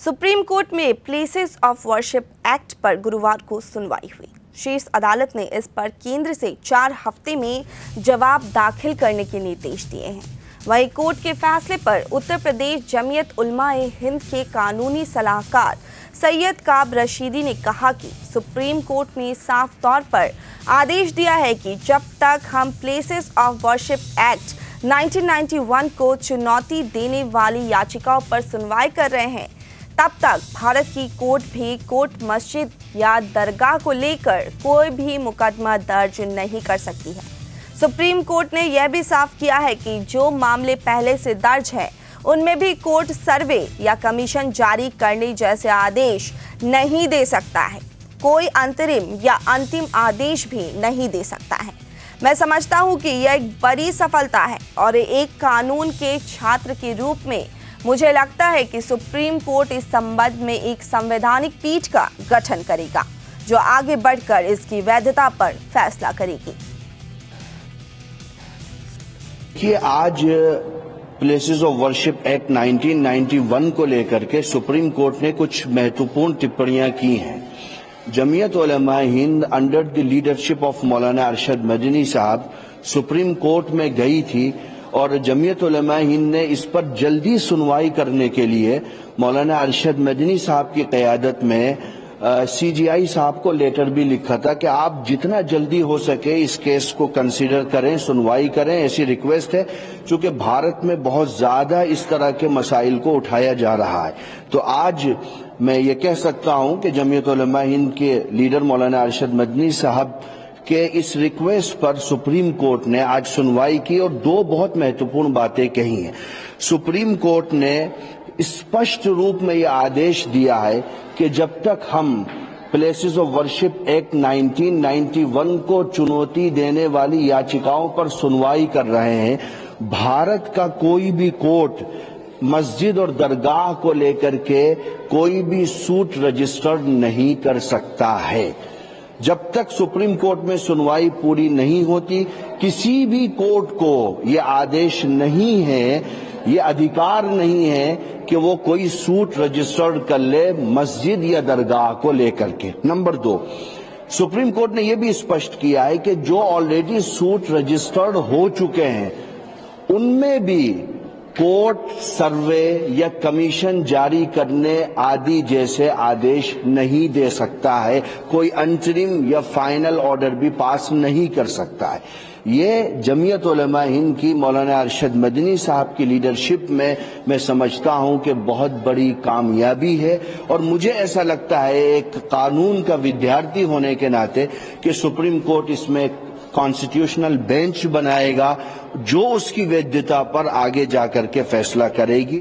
Supreme court में places of worship act पर गुरुवार को सुनवाई हुई। शीर्ष अदालत ने इस पर केंद्र से 4 हफ्ते में जवाब दाखिल करने के निर्देश दिए हैं। वहीं कोर्ट के फैसले पर उत्तर प्रदेश जमीयत उलमा-ए हिंद के कानूनी सलाहकार सैयद काब रशीदी ने कहा कि सुप्रीम कोर्ट ने साफ तौर पर आदेश दिया है कि जब तक हम प्लेसेस ऑफ वर्शिप एक्ट 1991 को चुनौती देने वाली याचिकाओं पर सुनवाई कर रहे हैं, तब तक भारत की कोर्ट भी कोर्ट मस्जिद या दरगाह को लेकर कोई भी मुकदमा दर्ज नहीं कर सकती है। सुप्रीम कोर्ट ने यह भी साफ किया है कि जो मामले पहले से दर्ज है उनमें भी कोर्ट सर्वे या कमीशन जारी करने जैसे आदेश नहीं दे सकता है। कोई अंतरिम या अंतिम आदेश भी नहीं दे सकता है। मैं समझता हूं कि यह एक बड़ी सफलता है और एक कानून के छात्र के रूप में मुझे लगता है कि सुप्रीम कोर्ट इस संबंध में एक संवैधानिक पीठ का गठन करेगा जो आगे बढ़कर इसकी वैधता पर फैसला करेगी। कि आज प्लेसेस ऑफ वर्शिप एक्ट 1991 को लेकर के सुप्रीम कोर्ट ने कुछ महत्वपूर्ण टिप्पणियां की हैं। Jamiat Ulama e Hind under the leadership of Maulana Arshad Madani साहब सुप्रीम कोर्ट में गई थी और जमीयत उलमा-ए हिंद ने इस पर जल्दी सुनवाई करने के लिए मौलाना अरशद मदनी साहब की क़यादत में CJI साहब को लेटर भी लिखा था कि आप जितना जल्दी हो सके इस केस को कंसीडर करें, सुनवाई करें, ऐसी रिक्वेस्ट है, क्योंकि भारत में बहुत ज्यादा इस तरह के मसाइल को उठाया जा रहा है। तो आज मैं ये कह सकता हूं कि जमीयत उलमा हिंद के लीडर मौलाना अरशद मदनी साहब के इस रिक्वेस्ट पर सुप्रीम कोर्ट ने आज सुनवाई की और 2 बहुत महत्वपूर्ण बातें कही हैं। सुप्रीम कोर्ट ने स्पष्ट रूप में यह आदेश दिया है कि जब तक हम प्लेसेस ऑफ वर्शिप एक्ट 1991 को चुनौती देने वाली याचिकाओं पर सुनवाई कर रहे हैं, भारत का कोई भी कोर्ट मस्जिद और दरगाह को लेकर के कोई भी सूट रजिस्टर्ड नहीं कर सकता है। जब तक सुप्रीम कोर्ट में सुनवाई पूरी नहीं होती, किसी भी कोर्ट को यह आदेश नहीं है, ये अधिकार नहीं है कि वो कोई सूट रजिस्टर्ड कर ले मस्जिद या दरगाह को लेकर के। नंबर 2, सुप्रीम कोर्ट ने यह भी स्पष्ट किया है कि जो ऑलरेडी सूट रजिस्टर्ड हो चुके हैं उनमें भी कोर्ट सर्वे या कमीशन जारी करने आदि जैसे आदेश नहीं दे सकता है, कोई अंतरिम या फाइनल ऑर्डर भी पास नहीं कर सकता है। ये जमीयत उलमा हिंद की मौलाना अरशद मदनी साहब की लीडरशिप में मैं समझता हूं कि बहुत बड़ी कामयाबी है और मुझे ऐसा लगता है एक कानून का विद्यार्थी होने के नाते कि सुप्रीम कोर्ट इसमें कॉन्स्टिट्यूशनल बेंच बनाएगा जो उसकी वैधता पर आगे जाकर के फैसला करेगी।